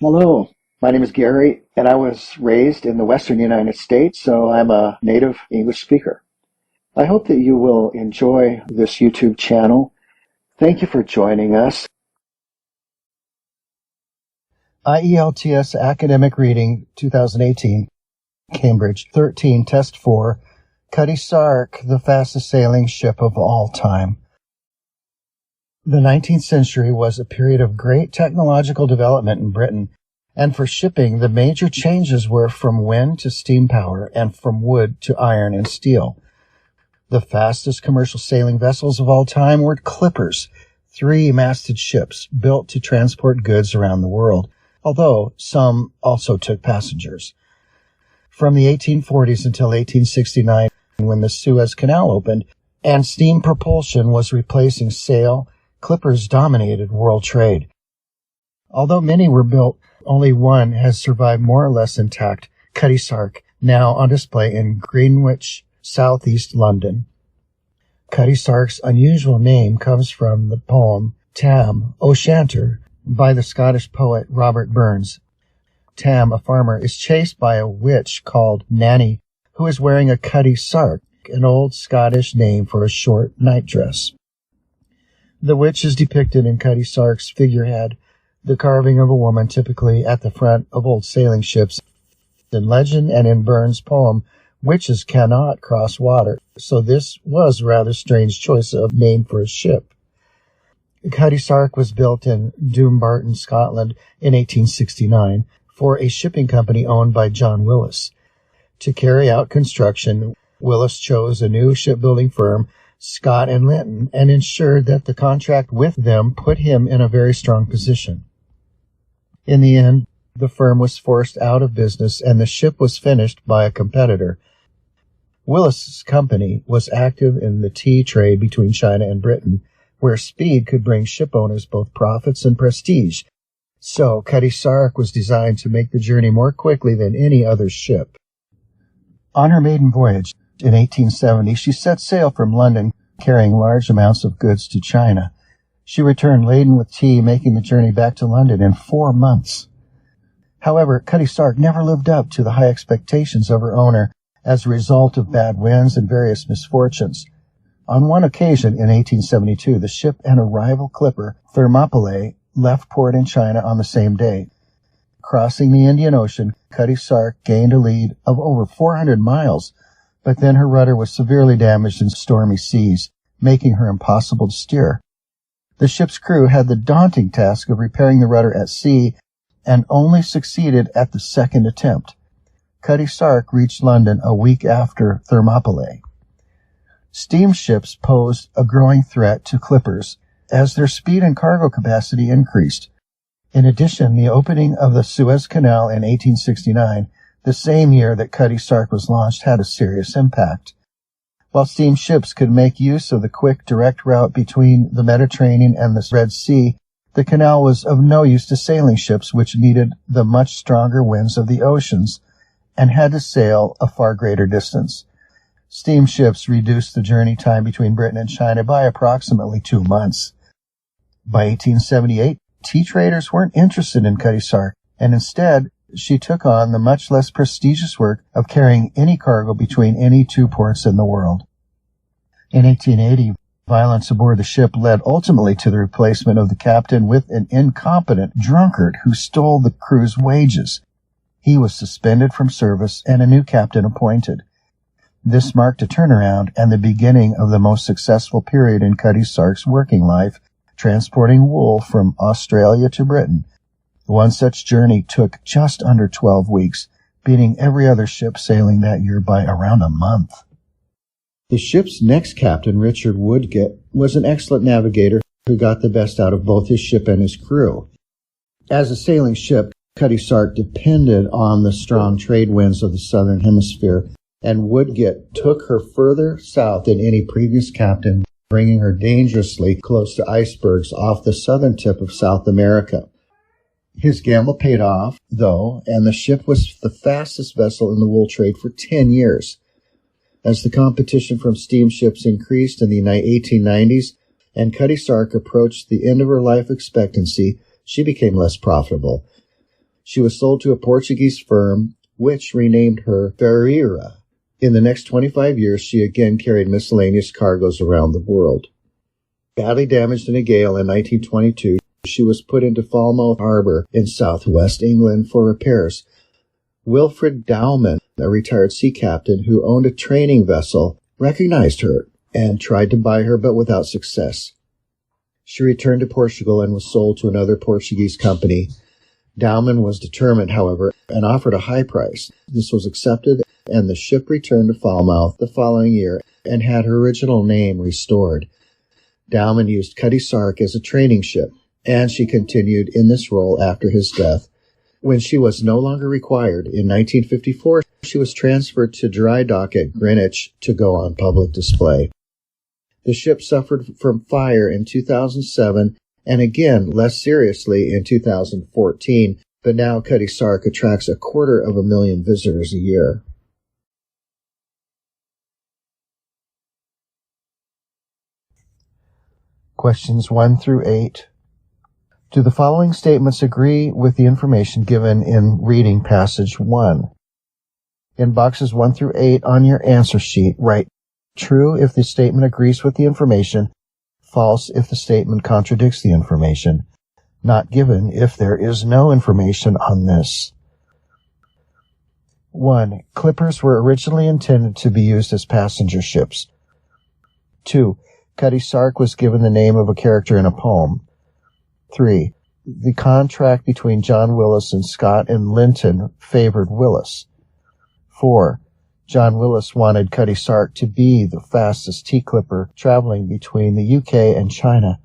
Hello, my name is Gary, and I was raised in the western United States, so I'm a native English speaker. I hope that you will enjoy this YouTube channel. Thank you for joining us. IELTS Academic Reading 2018, Cambridge 13, Test 4, Cutty Sark, the fastest sailing ship of all time. The 19th century was a period of great technological development in Britain, and for shipping, the major changes were from wind to steam power and from wood to iron and steel. The fastest commercial sailing vessels of all time were clippers, three-masted ships built to transport goods around the world, although some also took passengers. From the 1840s until 1869, when the Suez Canal opened and steam propulsion was replacing sail, clippers dominated world trade. Although many were built, only one has survived more or less intact, Cutty Sark, now on display in Greenwich, southeast London. Cutty Sark's unusual name comes from the poem Tam O'Shanter by the Scottish poet Robert Burns. Tam, a farmer, is chased by a witch called Nanny, who is wearing a Cutty Sark, an old Scottish name for a short nightdress. The witch is depicted in Cutty Sark's figurehead, the carving of a woman typically at the front of old sailing ships. In legend and in Burns' poem, witches cannot cross water, so this was a rather strange choice of name for a ship. Cutty Sark was built in Dumbarton, Scotland in 1869 for a shipping company owned by John Willis. To carry out construction, Willis chose a new shipbuilding firm, Scott and Linton, and ensured that the contract with them put him in a very strong position. In the end, the firm was forced out of business and the ship was finished by a competitor. Willis's company was active in the tea trade between China and Britain, where speed could bring ship owners both profits and prestige. So Cutty Sark was designed to make the journey more quickly than any other ship. On her maiden voyage, in 1870, she set sail from London, carrying large amounts of goods to China. She returned laden with tea, making the journey back to London in 4 months. However, Cutty Sark never lived up to the high expectations of her owner as a result of bad winds and various misfortunes. On one occasion, in 1872, the ship and a rival clipper, Thermopylae, left port in China on the same day. Crossing the Indian Ocean, Cutty Sark gained a lead of over 400 miles, but then her rudder was severely damaged in stormy seas, making her impossible to steer. The ship's crew had the daunting task of repairing the rudder at sea and only succeeded at the second attempt. Cutty Sark reached London a week after Thermopylae. Steamships posed a growing threat to clippers as their speed and cargo capacity increased. In addition, the opening of the Suez Canal in 1869, the same year that Cutty Sark was launched, had a serious impact. While steamships could make use of the quick, direct route between the Mediterranean and the Red Sea, the canal was of no use to sailing ships, which needed the much stronger winds of the oceans and had to sail a far greater distance. Steamships reduced the journey time between Britain and China by approximately 2 months. By 1878, tea traders weren't interested in Cutty Sark, and instead, she took on the much less prestigious work of carrying any cargo between any 2 ports in the world. In 1880, violence aboard the ship led ultimately to the replacement of the captain with an incompetent drunkard who stole the crew's wages. He was suspended from service and a new captain appointed. This marked a turnaround and the beginning of the most successful period in Cutty Sark's working life, transporting wool from Australia to Britain. One such journey took just under 12 weeks, beating every other ship sailing that year by around a month. The ship's next captain, Richard Woodgate, was an excellent navigator who got the best out of both his ship and his crew. As a sailing ship, Cutty Sark depended on the strong trade winds of the southern hemisphere, and Woodgate took her further south than any previous captain, bringing her dangerously close to icebergs off the southern tip of South America. His gamble paid off, though, and the ship was the fastest vessel in the wool trade for 10 years. As the competition from steamships increased in the 1890s and Cutty Sark approached the end of her life expectancy, she became less profitable. She was sold to a Portuguese firm, which renamed her Ferreira. In the next 25 years, she again carried miscellaneous cargoes around the world. Badly damaged in a gale in 1922, she was put into Falmouth Harbor in southwest England for repairs. Wilfred Dowman, a retired sea captain who owned a training vessel, recognized her and tried to buy her, but without success. She returned to Portugal and was sold to another Portuguese company. Dowman was determined, however, and offered a high price. This was accepted, and the ship returned to Falmouth the following year and had her original name restored. Dowman used Cutty Sark as a training ship, and she continued in this role after his death. When she was no longer required, in 1954, she was transferred to dry dock at Greenwich to go on public display. The ship suffered from fire in 2007 and again less seriously in 2014, but now Cutty Sark attracts 250,000 visitors a year. Questions 1 through 8. Do the following statements agree with the information given in reading passage 1? In boxes 1 through 8 on your answer sheet, write true if the statement agrees with the information, false if the statement contradicts the information, not given if there is no information on this. 1. Clippers were originally intended to be used as passenger ships. 2. Cutty Sark was given the name of a character in a poem. 3. The contract between John Willis and Scott and Linton favored Willis. 4. John Willis wanted Cutty Sark to be the fastest tea clipper traveling between the UK and China.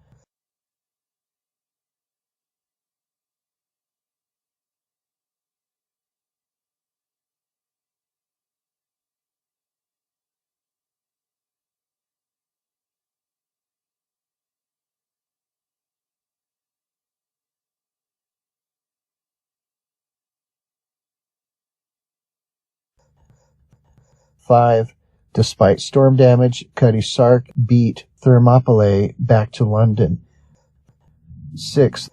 Five. Despite storm damage, Cutty Sark beat Thermopylae back to London. 6.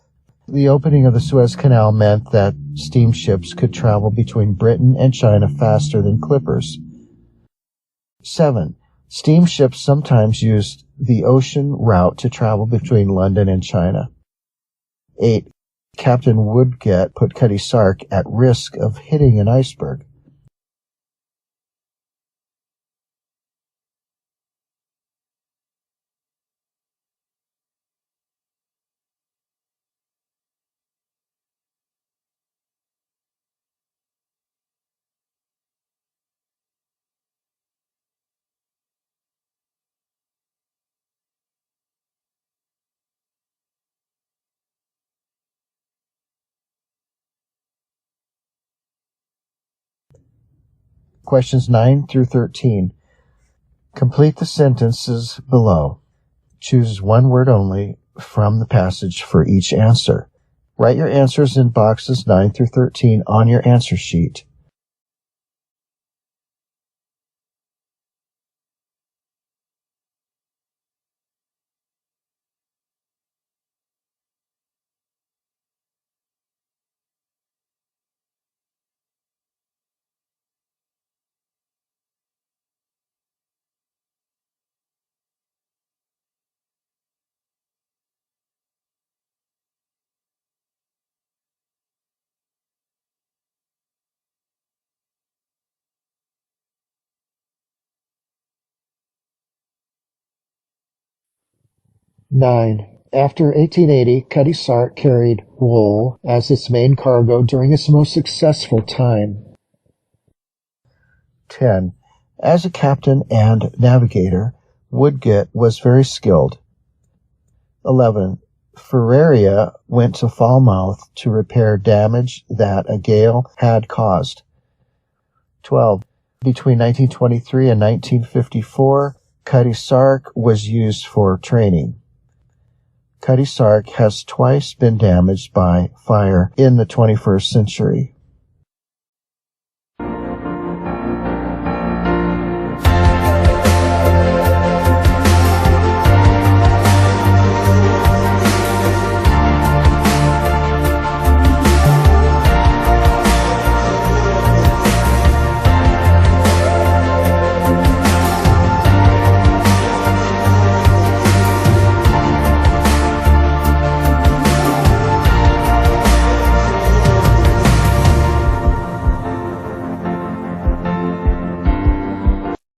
The opening of the Suez Canal meant that steamships could travel between Britain and China faster than clippers. 7. Steamships sometimes used the ocean route to travel between London and China. 8. Captain Woodget put Cutty Sark at risk of hitting an iceberg. Questions 9 through 13. Complete the sentences below. Choose one word only from the passage for each answer. Write your answers in boxes 9 through 13 on your answer sheet. Nine. After 1880, Cutty Sark carried wool as its main cargo during its most successful time. 10. As a captain and navigator, Woodget was very skilled. 11. Ferreira went to Falmouth to repair damage that a gale had caused. 12. Between 1923 and 1954, Cutty Sark was used for training. Cutty Sark has twice been damaged by fire in the 21st century.